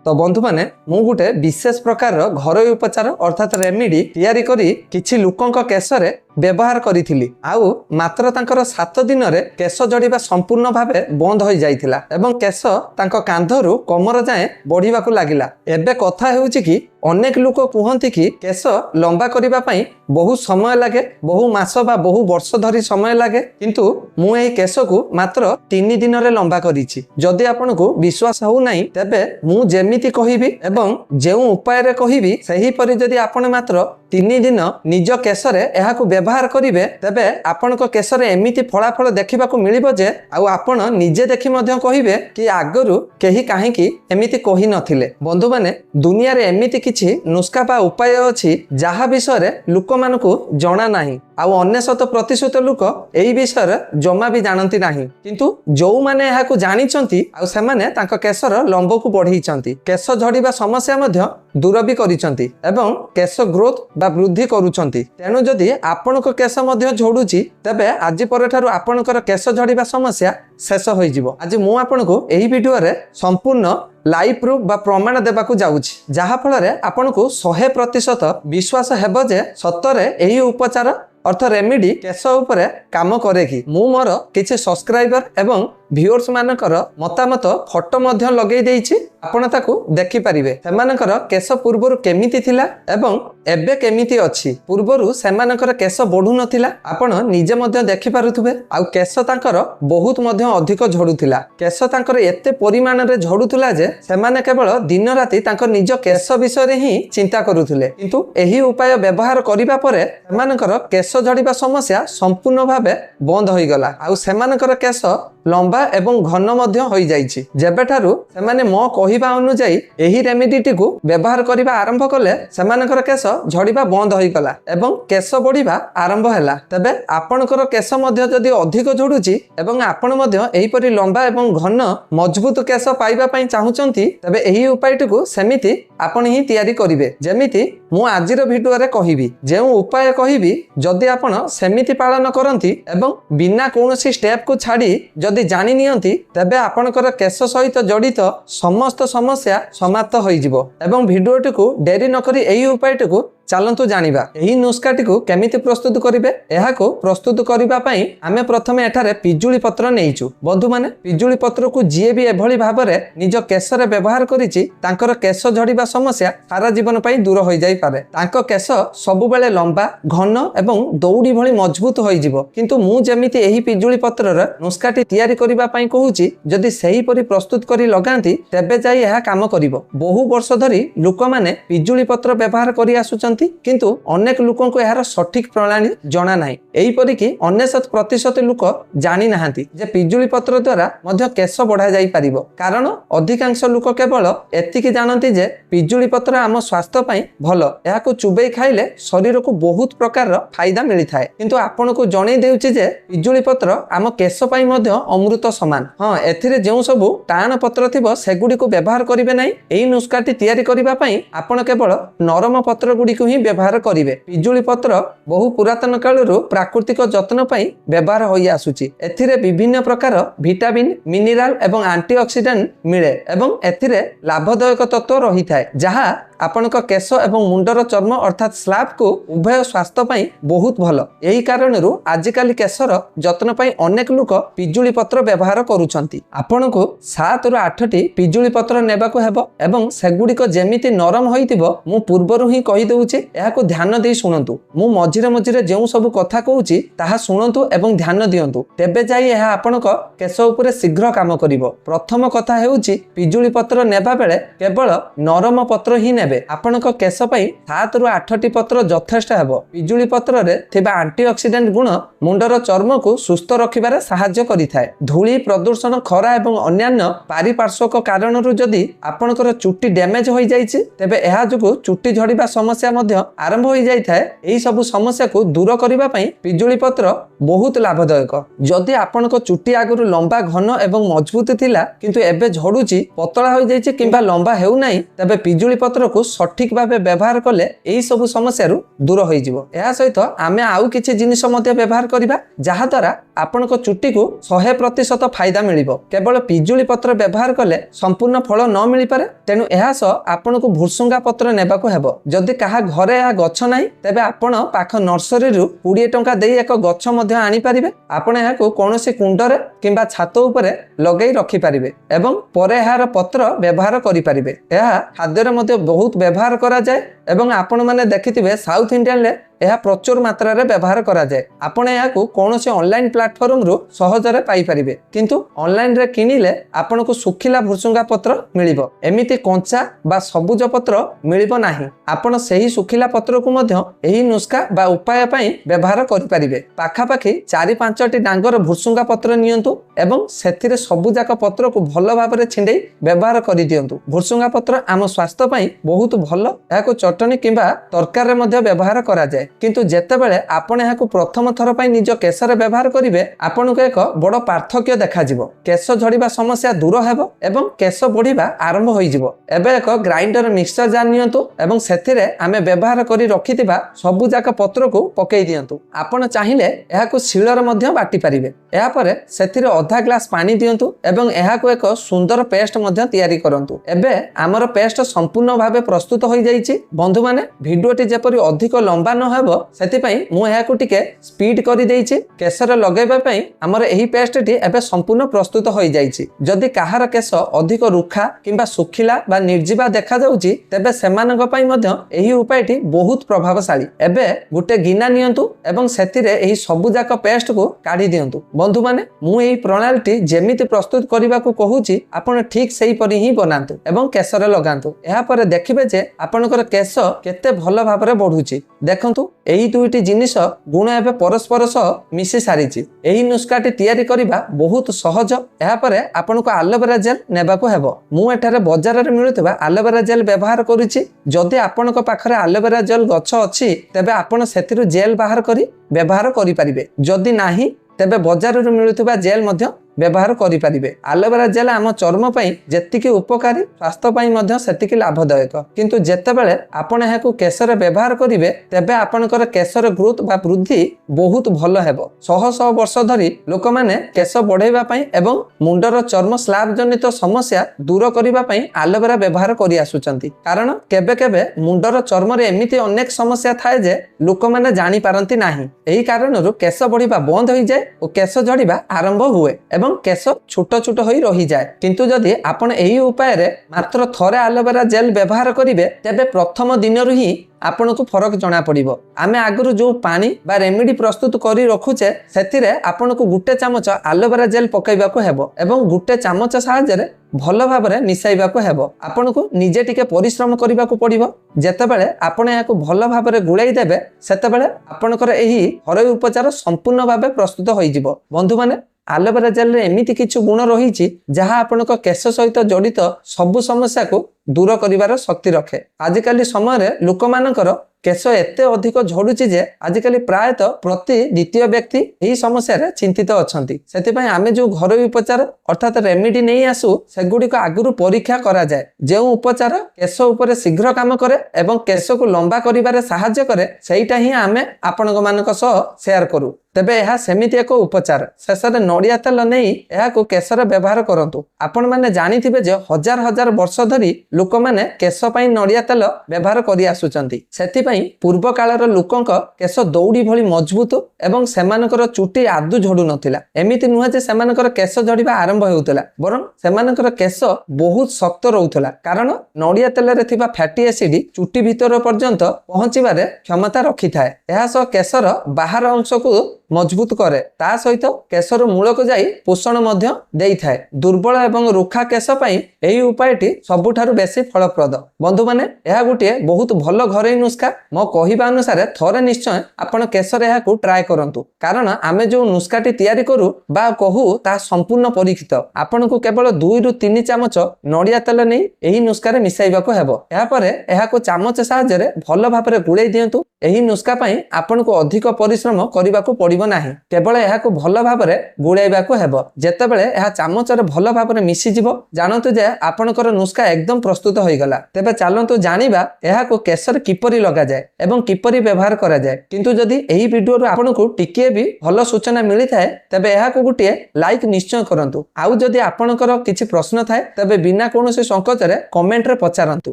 तो बंधु मैंने मु गोटे विशेष प्रकार घरोई उपचार अर्थात रेमेडी तैयारी करी किछि लोकंक केशरे व्यवहार करी आउ मात्र तांकर 7 दिन रे केश जड़िबा संपूर्ण भावे बंद हो जाइथिला एवं केश तांको कांधरू कमर जाए बढ़िबा को लागिला। एबे कथा हेउछि कि अनेक लोक कहते कि केश लंबा करबा पई बहु समय लगे, बहु मास बा बहु वर्ष धरी समय लगे, किंतु मु एही केश को मात्र 3 दिन रे लंबा करिछि। जदि आपन को विश्वास हो नाही तबे मु जेमिति कहिबी एवं जेउ उपाय रे कहिबी सही परि जदि आपन मात्र 3 दिन निज केशरे एहा को व्यवहार करिवे तबे आपन को केशरे एमिति फलाफल देखिबा को मिलिबो जे आउ आपन निजे देखि मध्य कहिबे कि आगरु केही काहे कि एमिति कहि नथिले। बंधु माने दुनिया रे एमिति किछि नुस्खा बा उपाय अछि जाहा विषय लोक मानकु जणा नाही आउ 99% लोक एही विषय जमा भी जानती नाही, किंतु जो माने एहा को जानिचंती आउ से माने तांको केशर लंब को बढ़ीचंती, केश झड़िबा समस्या मध्य दूर भी करिचंती एवं केश ग्रोथ बा वृद्धि करूचंती। तेणु जदि आपनको केश मध्य झड़ुची तबे आज परठारु आपनकर केश झड़िबा समस्या शेष होई जिवो। आज मु आपनको एही वीडियो रे संपूर्ण लाइव प्रूफ बा प्रमाण देबाकू जाउछि, जहा फल रे आपनको 100% विश्वास हेबो जे सत्तरे एही उपचार अर्थ रेमेडी केश उपरे काम करे कि। मु मोर किछि सब्सक्राइबर एवं व्यूअर्स मानकर मतामत फोटो मध्य लगेई देइछि, आपण ताकू देखि परिबे सेमानकर केश पूर्वरु केमिति थिला एवं एबे केमिति अछि। पूर्वरु सेमानकर केश बढ़ु नथिला, आपण निजे मध्य देखि पारुथबे आउ केश तांकर बहुत मध्य अधिक झड़ुथिला। केश तांकर एते परिमाण रे झड़ुथिला जे सेमाने केवल दिन राति तांकर निज केश विषय रे ही चिंता करूथिले, किंतु एही उपाय व्यवहार करिबा परे सेमानकर केश झड़िबा समस्या संपूर्ण भावे बंद होई गला आउ सेमानकर केश लंबा एवं घन मध्य होई जाइछि। जेबेठारु सेमाने मो कहिबा अनुसार एही रेमेडीटी को व्यवहार करिबा आरंभ कले सेमानकर केश झड़िबा बंद होई गला एवं केश बढ़िबा आरंभ हैला। तबे आपनकर केश मध्य जदि अधिक झड़ुची एवं आपण मध्य एही परि लंबा एवं घन मजबूत केश पाइबा पई चाहुचंती तबे एही उपायटी को सेमिति आपण ही तैयारी करिवे। जेमिति मु आजिर वीडियो रे कहिबी, जेउ उपाय कहिबी जदि आपण सेमिति पालन करंती एवं बिना कोनोसी स्टेप को छाडी जदि जानि नियंती तबे आपनकर केश सहित जड़ित समस्त समस्या समाप्त होई जिवो। एवं वीडियोटी को डेरी न करी एही उपायटी को चलतु जानिबा। एही नुस्खाटी को केमिति प्रस्तुत करिवे एहा को प्रस्तुत करिबा पई आमे प्रथमे एठारे पिजुली पत्र नेइचु। बंधु माने पिजुली पत्र को जिए भी एभली भाबरे निज केशरे व्यवहार करिछि तांकर केश झड़िबा समस्या सारा जीवन पई दूर होई जाई पारे। तांको केश सब बेले लंबा घन एवं दौड़ी भली मजबूत होई जिवो, किंतु मु जेमिति एही पिजुली पत्रर नुस्खाटी तैयारी करिबा पई कहूछि जदि सही परि प्रस्तुत करी लगांती तेबे जाई एहा काम करिवो। बहु वर्ष धरी लोक माने पिजुली पत्र व्यवहार करि आसुचंती, किंतु अनेक लोकों को यार सठिक प्रणाली जना नाही। एही परि कि 99% लोक जानि नाहांती जे पिजुली पत्र द्वारा मध्य केश बढ़ा जाई परिबो, कारण अधिकांश लोक केवल एतिकी जानती जे पिजुली पत्र आम स्वास्थ्य पई भलो, एहा को चुबई खाइले शरीर को बहुत प्रकार फायदा मिली थाए। किंतु आपण को जणै देउछि जे पिजुली पत्र आम केश पई मध्य अमृत समान। हां, एथिरे जेउ सब टाण पत्र थिबो सेगुडी को व्यवहार करिवे नाही। एही नुस्खाटी तैयारी करिबा पई आपण केवल नरम पत्र गुडी को ही व्यवहार करिवे। पिजुली पत्र बहु पुरातन कालरू प्राकृतिक जत्न पई व्यवहार होई आसुची। एथिरे विभिन्न प्रकार विटामिन, मिनरल एवं एंटीऑक्सीडेंट मिले एवं एथिरे लाभदायक तत्व रही थाए, जहा आपनक केश एवं मुंडर चर्म अर्थात स्लैब को उभय स्वास्थ्य पई बहुत भलो। एही कारणरू आजिकाली केशर जत्न पई अनेक लोक पिजुली पत्र व्यवहार करूछंती। आपनको 7 रु 8 टी पिजुली पत्र नेबाको हेबो एवं सेगुडी को जेमिति नरम होइतिबो मु पूर्वरु ही कहि दउछि, एहा को ध्यान देई सुनंतु। मु मझिरे मझिरे जेउ सब कथा कहूछि ताहा सुनंतु एवं ध्यान दियंतु, तेबे जाई एहा आपनक केश उपरे शीघ्र काम करिवो। प्रथम कथा हेउछि पिजुली पत्र नेबा बेले केवल नरम पत्र ही ने आपनक केश पई 7 रु 8 टी पत्र यथेष्ट हेबो। पिजुली पत्र रे थिबा एंटीऑक्सीडेंट गुण मुंडर चर्म को सुस्थ रखिबारे सहाय्य करिथाए। धूली, प्रदूषण, खरा एवं अन्यान्य पारिपार्श्वक कारणरू जदि आपनकर चुट्टी डैमेज होई जाइछि तेबे एहा जुगु चुट्टी झड़िबा समस्या मध्य आरंभ होई जाई थाए। एही सब समस्या को दूर करिबा पई पिजुली पत्र बहुत लाभदायक। जदि आपनक चुट्टी आगुरु लंबा, घन एवं मजबूत थिला किंतु एबे झड़ुची, पतला होई जाइछि किंबा लंबा हेउ नाही, तबे पिजुली पत्र को को सठिक भाव व्यवहार कले यही सब समस्या दूर हो सहित आम आउ कि जिनिस व्यवहार करवा जहाद्वारा आपण चुटी को 100% फायदा मिल केवल पिजुली पत्र व्यवहार कले संपूर्ण फल न मिल पारे तेणु यह आपण को भुसुंगा पत्र नेबाक हेबो जदि कहा घरे यह गछ नाही तेबे आपण पाख नर्सरी 20 टंका दे एक गछ आनी पारिबे आपण यहाको कोनोसी कुंडरे किंबा छात उपरे लगेई रखि पारिबे एवं परे यार पत्र व्यवहार करि पारिबे यह खाद्य रे मध्ये बहुत व्यवहार करा जाय एवं आपण माने देखिथिबे साउथ इंडियन ले यह प्रचुर मात्रा रे व्यवहार करा जाए आपण याकू कोनोसी ऑनलाइन प्लेटफॉर्म रु सहजरे पाई परिबे किंतु ऑनलाइन रे किनिले आपण को सुखिला भुसुंगा पत्र मिलिबो एमिति कंचा बा सबुज पत्र मिलिबो नाही आपण सही सुखिला पत्र को मध्य एही नुस्खा बा उपाय पई व्यवहार करि परिबे पाखा पाखी 4-5टी डांगर भुसुंगा पत्र नियंतु एवं सेथिरे सबुजाक पत्र को भलो भाबरे छिंडेई व्यवहार करि दियंतु भुसुंगा पत्र आम स्वास्थ्य पई बहुत भलो याको चटनी किंबा तरकारी रे मध्य व्यवहार करा जाए किंतु जेतेबेले आपण याकू प्रथम थर पई निज केशरे व्यवहार करिवे आपण को एक बड़ पार्थक्य देखा जिवो केश झड़िबा समस्या दूर हेबो एवं केश बढ़िबा आरंभ होई जिवो एबे एक ग्राइंडर मिक्सचर जार नियंतु एवं सेथिरे आमे व्यवहार करी रखिथिबा सबु जाक पत्र को पकेई दियंतु आपण चाहिले याकू शिलर मध्य बाटी परिबे या परे सेथिरे आधा ग्लास पानी दियंतु एवं याकू एक सुंदर पेस्ट मध्य तयारी करंतु एबे हमर पेस्ट संपूर्ण भाबे प्रस्तुत होई जाईची बंधु माने वीडियोटी जेपरि अधिक लंबा न हेबो सेतिपई मु याकू टिके स्पीड करि देइची केशर लगेबा पई हमर एही पेस्टटी एबे संपूर्ण प्रस्तुत होई जाईची जदि काहार केश अधिक रुखा किंबा सुखिला बा निर्जीवा देखा जाउची तेबे सेमानक पई मध्य एही उपायटी बहुत प्रभावशाली एबे गुटे गिना नियंतु एवं सेतिरे एही सबु जाक पेस्ट को काढी दियंतु बंधु माने मु एही प्रणालीटी जेमिति प्रस्तुत करिबा को कहूची आपण ठीक सेही परि ही बनांतु एवं केशर लगांतु एहा परे देखिबे जे आपनकर केश केते भलो भाबरे बढ़ुची देखंतु एही दुईटी जिनिस गुण एबे परस्पर सह मिसी सारिची एही नुस्खाटी तयारी करिबा बहुत सहज एहा परे आपनको एलोवेरा जेल नेबाको हेबो मु एठारे बाजार रे मिलुतबा एलोवेरा जेल व्यवहार करूची जदि आपनको पाखरे एलोवेरा जेल गछ अछि तेबे आपण सेतिरु जेल बाहर करी व्यवहार करि परिबे जदि नाही तेबे बाजार रे मिलुतबा जेल मध्य व्यवहार करि परिबे एलोवेरा जेल आम चर्म पई जेतिकी उपकारी स्वास्थ्य पई मध्य सेतिकी लाभदायक किंतु जेतेबेले आपण एहाकू केशर व्यवहार करिवे तेबे आपनकर केशर ग्रोथ बा वृद्धि बहुत भलो हेबो शह शह वर्ष धरी लोक माने केश बढ़ाइबा पई एवं मुंडर चर्म स्लैब जनित समस्या दूर करिबा पई एलोवेरा व्यवहार करि आसुचंती कारण केबे केबे मुंडर चर्म रे एमिति अनेक समस्या थाए जे लोक माने जानि पारंती नाही एही कारणरु केश बढ़िबा बंद होई जाय ओ केश झड़िबा आरंभ हुए एवं केश छोट छोट होई रही जाए किंतु जदि आपण एही उपाय रे मात्र थरे एलोवेरा जेल व्यवहार करिवे तेबे प्रथम दिनरु ही आपण को फरक जना पड़िबो आमे आगरु जो पानी बा रेमेडी प्रस्तुत करी रखुचे सेतिरे आपण को गुटे चामच एलोवेरा जेल पकाइबा को हेबो एवं गुटे चामच सहायता रे भलो भाबरे मिसाइबा को हेबो आपण को निजे टिके परिश्रम करिबा को पड़िबो जेतेबेले आपण याको भलो भाबरे गुळाई देबे सेतेबेले आपणकर एही घरोई उपचार संपूर्ण भाबे प्रस्तुत होई जिवो बंधु माने एलोवेरा जेल रे एमिति किछु गुण रहिछि जहा आपणक केश सहित जड़ित सबु समस्या को दूर करिवार शक्ति रखे आजिकाली समय रे लोक मानकर केश एते अधिक झड़ुची जे आजिकाली प्रायतः प्रति द्वितीय व्यक्ति यही समस्या रे चिंतित अछंती सेतिपई आमे जो घरोई उपचार अर्थात रेमेडी नहीं आसु सेगुडी को आगुरु परीक्षा करा जाए जो उपचार केश ऊपर शीघ्र काम करे एवं केश को लंबा करिवारे सहायता करे सेइटा ही आमे आपनक मानक सह शेयर करू तेबे यह सेमिति एक उपचार शेषे नड़िया तेल नहीं यह केशर व्यवहार करंतु आपण माने जानिथिबे जे हजार हजार वर्ष धरी लोक माने केश पई नड़िया तेल व्यवहार करि आसुचंती सेतिपई पूर्व कालर लोकंक केश दौड़ी भली मजबूत एवं सेमानकर चुटी आदु झड़ू नथिला एमिति नुह जे सेमानकर केश झड़िबा आरंभ हेउतला बरं सेमानकर केश बहुत शक्त रहउतला कारण नड़िया तेल रे थिबा फैटी एसिड चुटी भीतर पर्यंत पहुंचीबारे क्षमता रखिथाए एहा सो केशर बाहर अंश को मजबूत करे ता सहित केशर मूल को जाई पोषण मध्य देई थाए दुर्बल एवं रुखा केश पई एही उपायटी सबुठारु बेसी फलप्रद बंधु माने एहा गुटिए बहुत भलो घरोई नुस्खा मो कहिबा अनुसार थरे निश्चय आपण केशर एहा को ट्राई करंतु कारण आमे जो नुस्खाटी तयारी करू बा कहू ता संपूर्ण परीक्षित आपण को केवल 2 रु 3 चामच नड़िया तेल नै एही नुस्खा रे मिसाइबा को हेबो एहा परे एहा को चामच सहायता रे भलो भाबरे गुळै दियंतु एही नुस्खा पई आपण को अधिक परिश्रम करिबा को पड़िबो ପଡିବ ନାହିଁ। କେବଳ ଏହାକୁ ଭଲ ଭାବରେ ଗୋଳେଇବାକୁ ହେବ। ଯେତେବେଳେ ଏହା ଚାମଚରେ ଭଲ ଭାବରେ ମିଶିଯିବ ଜାଣନ୍ତୁ ଯେ ଆପଣଙ୍କର ନୁସ୍କା ଏକଦମ ପ୍ରସ୍ତୁତ ହୋଇଗଲା। ତେବେ ଚାଲନ୍ତୁ ଜାଣିବା ଏହାକୁ କେଶରେ କିପରି ଲଗାଯାଏ ଏବଂ କିପରି ବ୍ୟବହାର କରାଯାଏ। କିନ୍ତୁ ଯଦି ଏହି ଭିଡିଓରୁ ଆପଣଙ୍କୁ ଟିକିଏ ବି ଭଲ ସୂଚନା ମିଳିଥାଏ ତେବେ ଏହାକୁ ଗୋଟିଏ ଲାଇକ୍ ନିଶ୍ଚୟ କରନ୍ତୁ। ଆଉ ଯଦି ଆପଣଙ୍କର କିଛି ପ୍ରଶ୍ନ ଥାଏ ତେବେ ବିନା କୌଣସି ସଂକୋଚରେ କମେଣ୍ଟରେ ପଚାରନ୍ତୁ।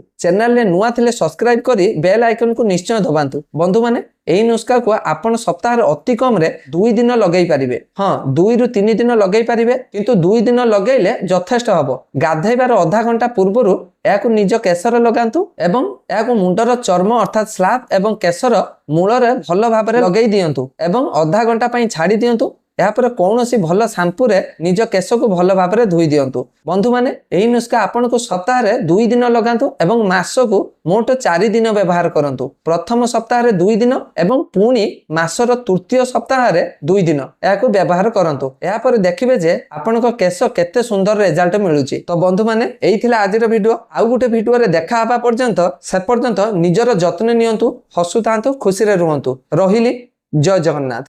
ଚ୍ୟାନେଲରେ ନୂଆ ଥିଲେ ସବସ୍କ୍ରାଇବ କରି ବେଲ୍ ଆଇକନକୁ ନିଶ୍ଚୟ ଦବାନ୍ତୁ। ବନ୍ଧୁମାନେ ଏହି ନୁସ୍କାକୁ ଆପଣ ସପ୍ତାହରେ ଅତି କମରେ 2 ଦିନ ଲଗେଇ ପାରିବେ। ହଁ 2 ରୁ 3 ଦିନ ଲଗେଇ ପାରିବେ କିନ୍ତୁ 2 ଦିନ ଲଗେଇଲେ ଯଥେଷ୍ଟ ହବ। ଗାଧେଇବାର ଅଧା ଘଣ୍ଟା ପୂର୍ବରୁ ଏହାକୁ ନିଜ କେଶରେ ଲଗାନ୍ତୁ ଏବଂ ଏହାକୁ ମୁଣ୍ଡର ଚର୍ମ ଅର୍ଥାତ୍ ସ୍ଲାବ ଏବଂ କେଶର ମୂଳରେ ଭଲ ଭାବରେ ଲଗେଇ ଦିଅନ୍ତୁ ଏବଂ ଅଧା ଘଣ୍ଟା ପାଇଁ ଛାଡ଼ି ଦିଅନ୍ତୁ। ଏହାପରେ କୌଣସି ଭଲ ସାମ୍ପୁରେ ନିଜ କେଶକୁ ଭଲ ଭାବରେ ଧୋଇ ଦିଅନ୍ତୁ। ବନ୍ଧୁମାନେ ଏହି ନୁସ୍କା ଆପଣଙ୍କୁ ସପ୍ତାହରେ 2 ଦିନ ଲଗାନ୍ତୁ ଏବଂ ମାସକୁ ମୋଟ 4 ଦିନ ବ୍ୟବହାର କରନ୍ତୁ। ପ୍ରଥମ ସପ୍ତାହରେ 2 ଦିନ ଏବଂ ପୁଣି ମାସର ତୃତୀୟ ସପ୍ତାହରେ 2 ଦିନ ଏହାକୁ ବ୍ୟବହାର କରନ୍ତୁ। ଏହାପରେ ଦେଖିବେ ଯେ ଆପଣଙ୍କ କେଶ କେତେ ସୁନ୍ଦର ରେଜଲ୍ଟ ମିଳୁଛି। ତ ବନ୍ଧୁମାନେ ଏଇ ଥିଲା ଆଜିର ଭିଡିଓ। ଆଉ ଗୋଟେ ଭିଡିଓରେ ଦେଖା ହେବା ପର୍ଯ୍ୟନ୍ତ ସେ ପର୍ଯ୍ୟନ୍ତ ନିଜର ଯତ୍ନ ନିଅନ୍ତୁ, ହସୁଥାନ୍ତୁ, ଖୁସିରେ ରୁହନ୍ତୁ। ରହିଲି, ଜୟ ଜଗନ୍ନାଥ।